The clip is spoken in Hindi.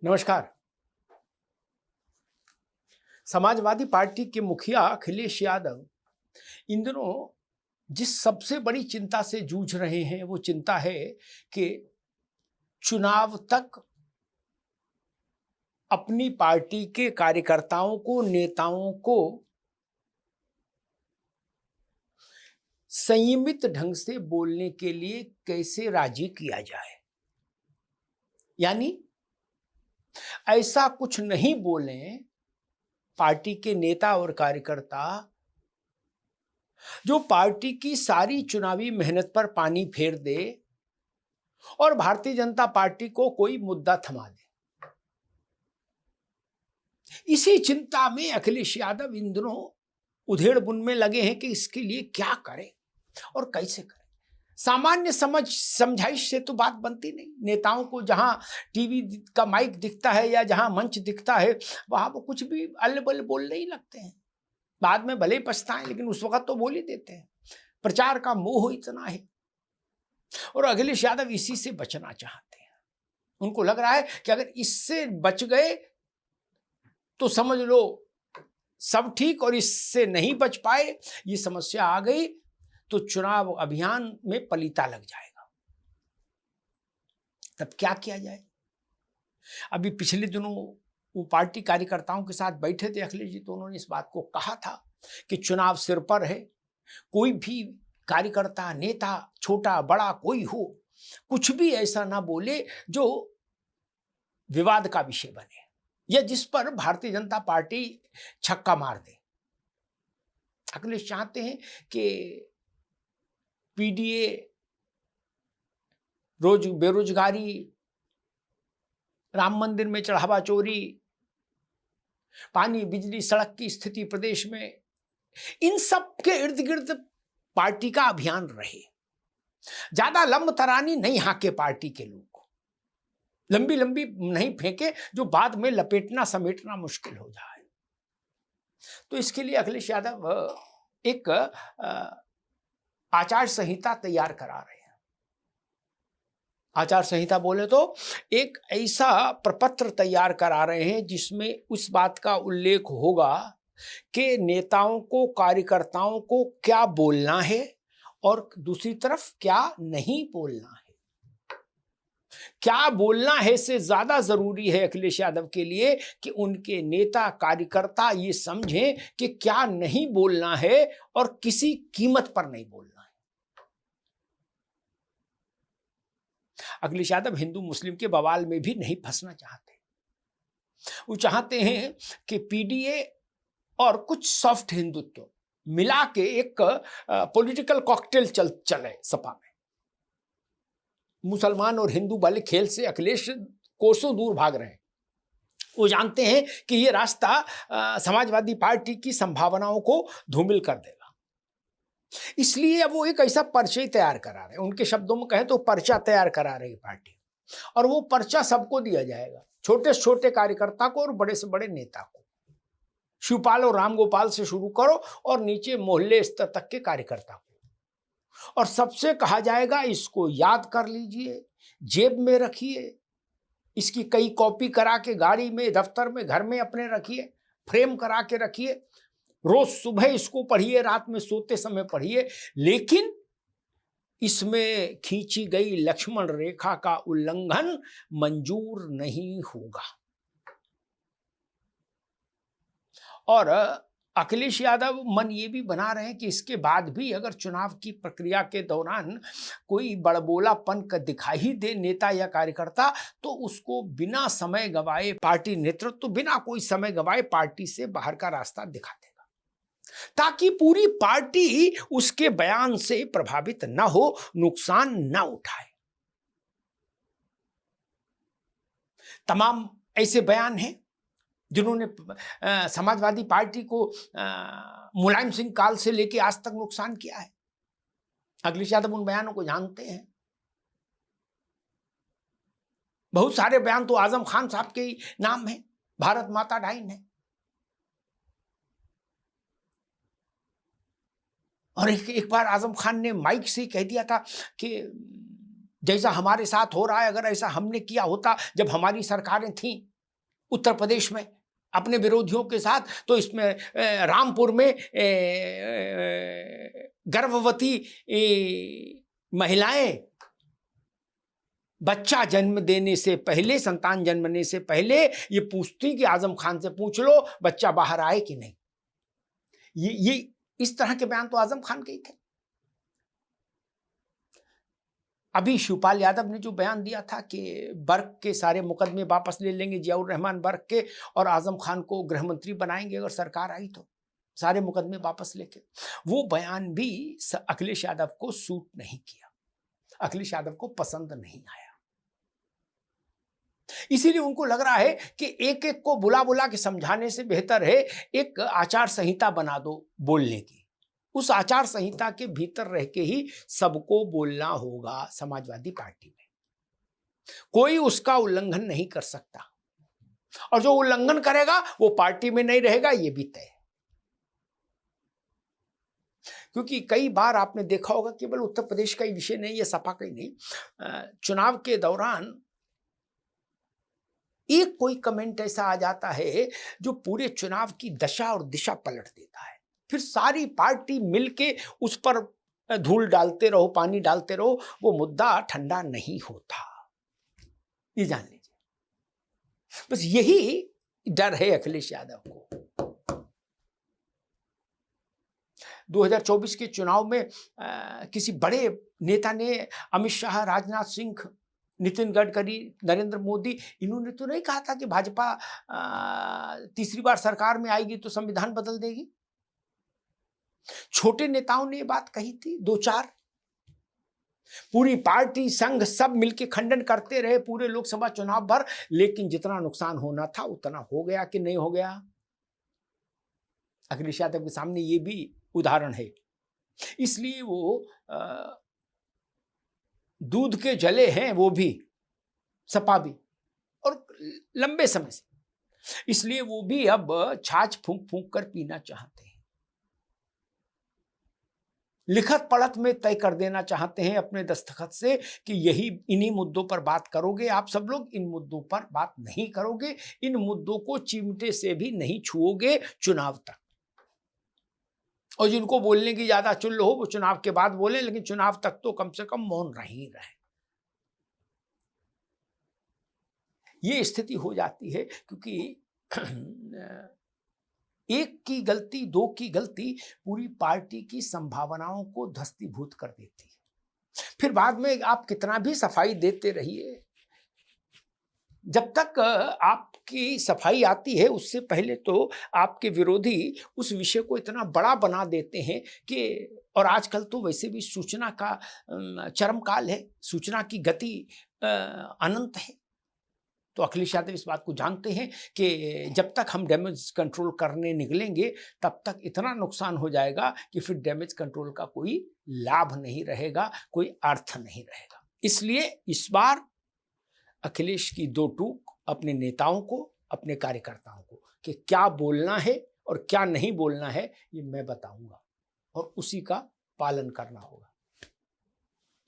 नमस्कार। समाजवादी पार्टी के मुखिया अखिलेश यादव इन दिनों जिस सबसे बड़ी चिंता से जूझ रहे हैं वो चिंता है कि चुनाव तक अपनी पार्टी के कार्यकर्ताओं को, नेताओं को संयमित ढंग से बोलने के लिए कैसे राजी किया जाए। यानी ऐसा कुछ नहीं बोलें पार्टी के नेता और कार्यकर्ता जो पार्टी की सारी चुनावी मेहनत पर पानी फेर दे और भारतीय जनता पार्टी को कोई मुद्दा थमा दे। इसी चिंता में अखिलेश यादव इन दिनों उधेड़ बुन में लगे हैं कि इसके लिए क्या करें और कैसे करें। सामान्य समझाइश से तो बात बनती नहीं। नेताओं को जहां टीवी का माइक दिखता है या जहां मंच दिखता है वहां वो कुछ भी अल्ल-बल्ल बोलने ही लगते हैं। बाद में भले ही पछताएं लेकिन उस वक्त तो बोल ही देते हैं। प्रचार का मोह इतना है और अखिलेश यादव इसी से बचना चाहते हैं। उनको लग रहा है कि अगर इससे बच गए तो समझ लो सब ठीक, और इससे नहीं बच पाए, ये समस्या आ गई तो चुनाव अभियान में पलीता लग जाएगा। तब क्या किया जाए। अभी पिछले दिनों वो पार्टी कार्यकर्ताओं के साथ बैठे थे अखिलेश जी, तो उन्होंने इस बात को कहा था कि चुनाव सिर पर है, कोई भी कार्यकर्ता, नेता, छोटा बड़ा कोई हो, कुछ भी ऐसा ना बोले जो विवाद का विषय बने या जिस पर भारतीय जनता पार्टी छक्का मार दे। अखिलेश चाहते हैं कि पीडीए, बेरोजगारी, राम मंदिर में चढ़ावा चोरी, पानी बिजली सड़क की स्थिति प्रदेश में, इन सब के इर्द गिर्द पार्टी का अभियान रहे। ज्यादा लंब तरानी नहीं हाके पार्टी के लोग, लंबी लंबी नहीं फेंके जो बाद में लपेटना समेटना मुश्किल हो जाए। तो इसके लिए अखिलेश यादव एक आचार संहिता तैयार करा रहे हैं। आचार संहिता बोले तो एक ऐसा प्रपत्र तैयार करा रहे हैं जिसमें उस बात का उल्लेख होगा कि नेताओं को, कार्यकर्ताओं को क्या बोलना है और दूसरी तरफ क्या नहीं बोलना है। क्या बोलना है से ज्यादा जरूरी है अखिलेश यादव के लिए कि उनके नेता कार्यकर्ता ये समझें कि क्या नहीं बोलना है और किसी कीमत पर नहीं बोलना है। अखिलेश यादव हिंदू मुस्लिम के बवाल में भी नहीं फंसना चाहते। वो चाहते हैं कि पीडीए और कुछ सॉफ्ट हिंदुत्व मिला के एक पॉलिटिकल कॉकटेल चले सपा में। मुसलमान और हिंदू वाले खेल से अखिलेश कोसों दूर भाग रहे हैं। वो जानते हैं कि ये रास्ता समाजवादी पार्टी की संभावनाओं को धूमिल कर देगा। इसलिए अब वो एक ऐसा पर्चा तैयार करा रहे हैं। उनके शब्दों में कहें तो पर्चा तैयार करा रही पार्टी, और वो पर्चा सबको दिया जाएगा, छोटे से छोटे कार्यकर्ता को और बड़े से बड़े नेता को। शिवपाल और रामगोपाल से शुरू करो और नीचे मोहल्ले स्तर तक के कार्यकर्ता को, और सबसे कहा जाएगा इसको याद कर लीजिए, जेब में रखिए, इसकी कई कॉपी करा के गाड़ी में, दफ्तर में, घर में अपने रखिए, फ्रेम करा के रखिए, रोज सुबह इसको पढ़िए, रात में सोते समय पढ़िए, लेकिन इसमें खींची गई लक्ष्मण रेखा का उल्लंघन मंजूर नहीं होगा। और अखिलेश यादव मन ये भी बना रहे हैं कि इसके बाद भी अगर चुनाव की प्रक्रिया के दौरान कोई बड़बोलापन का दिखाई दे नेता या कार्यकर्ता, तो उसको बिना समय गवाए पार्टी नेतृत्व बिना कोई समय गवाए पार्टी से बाहर का रास्ता दिखा देगा, ताकि पूरी पार्टी उसके बयान से प्रभावित ना हो, नुकसान ना उठाए। तमाम ऐसे बयान हैं जिन्होंने समाजवादी पार्टी को मुलायम सिंह काल से लेकर आज तक नुकसान किया है। अखिलेश यादव उन बयानों को जानते हैं। बहुत सारे बयान तो आजम खान साहब के ही नाम है, भारत माता डाइन है। और एक बार आजम खान ने माइक से कह दिया था कि जैसा हमारे साथ हो रहा है, अगर ऐसा हमने किया होता जब हमारी सरकारें थीं उत्तर प्रदेश में अपने विरोधियों के साथ, तो इसमें रामपुर में गर्भवती महिलाएं बच्चा जन्म देने से पहले, संतान जन्मने से पहले ये पूछती कि आजम खान से पूछ लो बच्चा बाहर आए कि नहीं। ये इस तरह के बयान तो आजम खान के ही थे। अभी शिवपाल यादव ने जो बयान दिया था कि बर्क के सारे मुकदमे वापस ले लेंगे, जियाउर रहमान बर्क के, और आजम खान को गृह मंत्री बनाएंगे अगर सरकार आई तो, सारे मुकदमे वापस लेके, वो बयान भी अखिलेश यादव को सूट नहीं किया, अखिलेश यादव को पसंद नहीं आया। इसीलिए उनको लग रहा है कि एक एक को बुला बुला के समझाने से बेहतर है एक आचार संहिता बना दो बोलने की। उस आचार संहिता के भीतर रह के ही सबको बोलना होगा समाजवादी पार्टी में, कोई उसका उल्लंघन नहीं कर सकता, और जो उल्लंघन करेगा वो पार्टी में नहीं रहेगा, ये भी तय है। क्योंकि कई बार आपने देखा होगा, केवल उत्तर प्रदेश का ही विषय नहीं, ये सपा का ही नहीं, चुनाव के दौरान एक कोई कमेंट ऐसा आ जाता है जो पूरे चुनाव की दशा और दिशा पलट देता है, फिर सारी पार्टी मिलके उस पर धूल डालते रहो, पानी डालते रहो, वो मुद्दा ठंडा नहीं होता, ये जान लीजिए। बस यही डर है अखिलेश यादव को। 2024 के चुनाव में किसी बड़े नेता ने, अमित शाह, राजनाथ सिंह, नितिन गडकरी, नरेंद्र मोदी, इन्होंने तो नहीं कहा था कि भाजपा तीसरी बार सरकार में आएगी तो संविधान बदल देगी। छोटे नेताओं ने ये बात कही थी, दो चार, पूरी पार्टी संघ सब मिलके खंडन करते रहे पूरे लोकसभा चुनाव भर, लेकिन जितना नुकसान होना था उतना हो गया कि नहीं हो गया। अखिलेश यादव के सामने ये भी उदाहरण है। इसलिए वो दूध के जले हैं वो भी, सपा भी, और लंबे समय से, इसलिए वो भी अब छाछ फूंक फूंक कर पीना चाहते हैं, लिखत पढ़त में तय कर देना चाहते हैं अपने दस्तखत से कि यही, इन्हीं मुद्दों पर बात करोगे आप सब लोग, इन मुद्दों पर बात नहीं करोगे, इन मुद्दों को चिमटे से भी नहीं छुओगे चुनाव तक। और जिनको बोलने की ज्यादा चुल्ल हो वो चुनाव के बाद बोले, लेकिन चुनाव तक तो कम से कम मौन रह ही रहे। ये स्थिति हो जाती है क्योंकि एक की गलती, दो की गलती पूरी पार्टी की संभावनाओं को धस्तीभूत कर देती है। फिर बाद में आप कितना भी सफाई देते रहिए, जब तक आपकी सफाई आती है उससे पहले तो आपके विरोधी उस विषय को इतना बड़ा बना देते हैं कि, और आजकल तो वैसे भी सूचना का चरम काल है, सूचना की गति अनंत है। तो अखिलेश यादव इस बात को जानते हैं कि जब तक हम डैमेज कंट्रोल करने निकलेंगे तब तक इतना नुकसान हो जाएगा कि फिर डैमेज कंट्रोल का कोई लाभ नहीं रहेगा, कोई अर्थ नहीं रहेगा। इसलिए इस बार अखिलेश की दो टूक अपने नेताओं को, अपने कार्यकर्ताओं को, कि क्या बोलना है और क्या नहीं बोलना है ये मैं बताऊंगा, और उसी का पालन करना होगा।